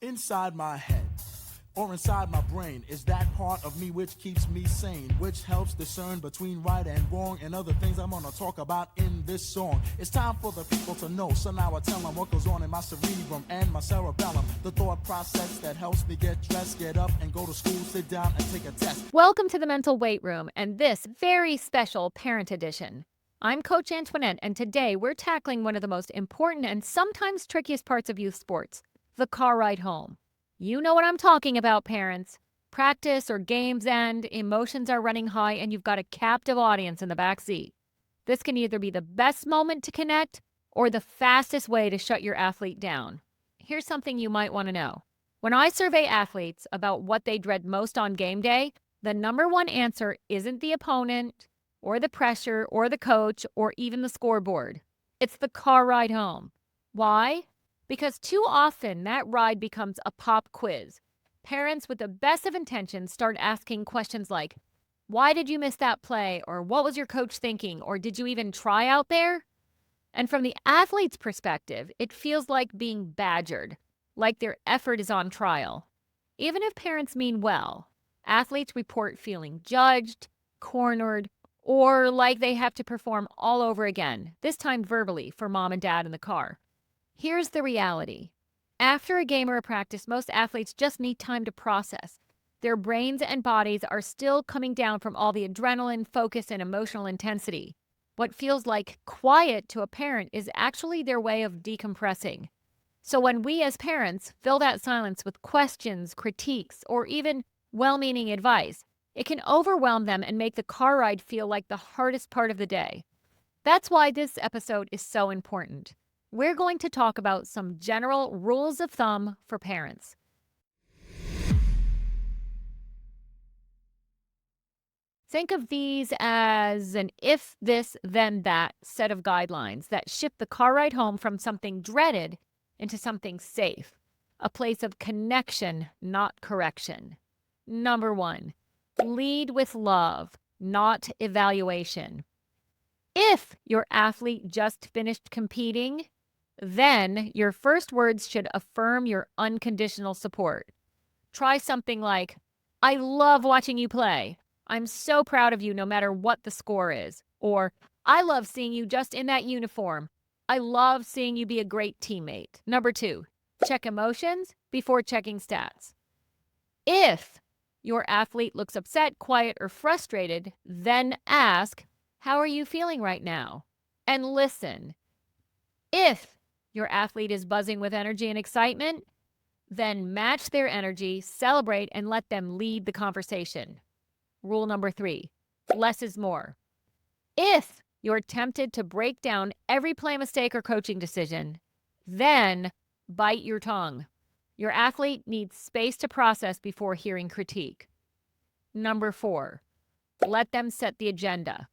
Inside my head or inside my brain is that part of me which keeps me sane, which helps discern between right and wrong and other things I'm gonna talk about in this song. It's time for the people to know, so now I tell them what goes on in my cerebrum and my cerebellum, the thought process that helps me get dressed, get up and go to school, sit down and take a test. Welcome to the Mental Weight Room and this very special Parent Edition. I'm Coach Antoinette, and today we're tackling one of the most important and sometimes trickiest parts of youth sports, the car ride home. You know what I'm talking about, parents. Practice or games end, emotions are running high, and you've got a captive audience in the back seat. This can either be the best moment to connect or the fastest way to shut your athlete down. Here's something you might want to know. When I survey athletes about what they dread most on game day, the number one answer isn't the opponent or the pressure or the coach or even the scoreboard. It's the car ride home. Why? Because too often that ride becomes a pop quiz. Parents with the best of intentions start asking questions like, why did you miss that play? Or what was your coach thinking? Or did you even try out there? And from the athlete's perspective, it feels like being badgered, like their effort is on trial. Even if parents mean well, athletes report feeling judged, cornered, or like they have to perform all over again, this time verbally for mom and dad in the car. Here's the reality. After a game or a practice, most athletes just need time to process. Their brains and bodies are still coming down from all the adrenaline, focus, and emotional intensity. What feels like quiet to a parent is actually their way of decompressing. So when we as parents fill that silence with questions, critiques, or even well-meaning advice, it can overwhelm them and make the car ride feel like the hardest part of the day. That's why this episode is so important. We're going to talk about some general rules of thumb for parents. Think of these as an if this, then that set of guidelines that shift the car ride home from something dreaded into something safe, a place of connection, not correction. Number 1, lead with love, not evaluation. If your athlete just finished competing, then your first words should affirm your unconditional support. Try something like, I love watching you play. I'm so proud of you no matter what the score is. Or, I love seeing you just in that uniform. I love seeing you be a great teammate. Number 2, check emotions before checking stats. If your athlete looks upset, quiet, or frustrated, then ask, how are you feeling right now? And listen. If your athlete is buzzing with energy and excitement, then match their energy, celebrate, and let them lead the conversation. Rule number 3, less is more. If you're tempted to break down every play mistake or coaching decision, then bite your tongue. Your athlete needs space to process before hearing critique. Number 4, let them set the agenda.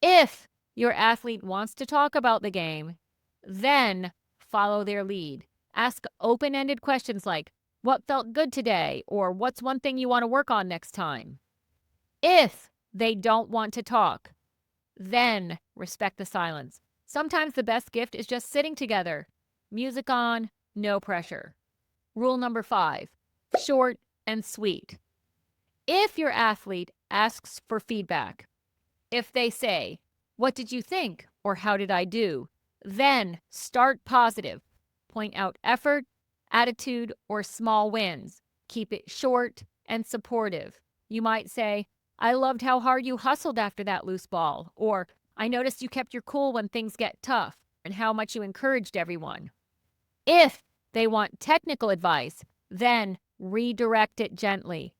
If your athlete wants to talk about the game, then follow their lead. Ask open-ended questions like, what felt good today? Or what's one thing you want to work on next time? If they don't want to talk, then respect the silence. Sometimes the best gift is just sitting together. Music on, no pressure. Rule number 5, short and sweet. If your athlete asks for feedback, if they say, what did you think? Or how did I do? Then start positive. Point out effort, attitude, or small wins. Keep it short and supportive. You might say, I loved how hard you hustled after that loose ball. Or, I noticed you kept your cool when things get tough, and how much you encouraged everyone. If they want technical advice, then redirect it gently.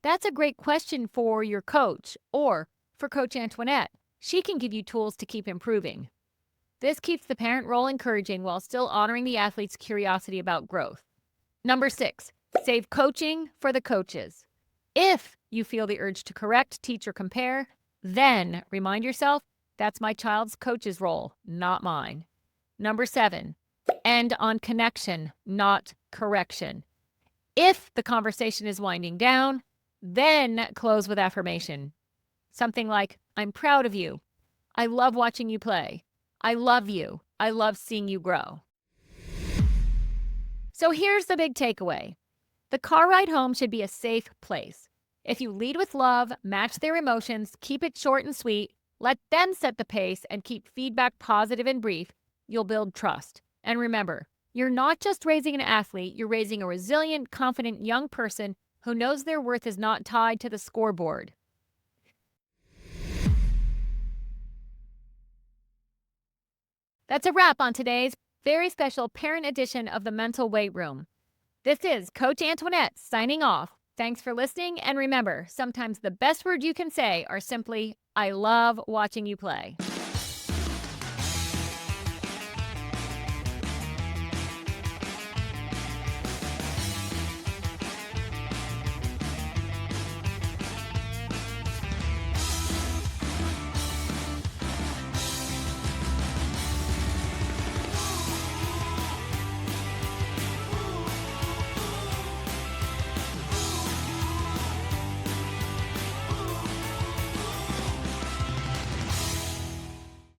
That's a great question for your coach or for Coach Antoinette. She can give you tools to keep improving. This keeps the parent role encouraging while still honoring the athlete's curiosity about growth. Number 6, save coaching for the coaches. If you feel the urge to correct, teach, or compare, then remind yourself, that's my child's coach's role, not mine. Number 7, end on connection, not correction. If the conversation is winding down, then close with affirmation. Something like, I'm proud of you. I love watching you play. I love you. I love seeing you grow. So here's the big takeaway. The car ride home should be a safe place. If you lead with love, match their emotions, keep it short and sweet, let them set the pace, and keep feedback positive and brief, you'll build trust. And remember, you're not just raising an athlete, you're raising a resilient, confident young person who knows their worth is not tied to the scoreboard. That's a wrap on today's very special parent edition of the Mental Weight Room. This is Coach Antoinette signing off. Thanks for listening, and remember, sometimes the best words you can say are simply, I love watching you play.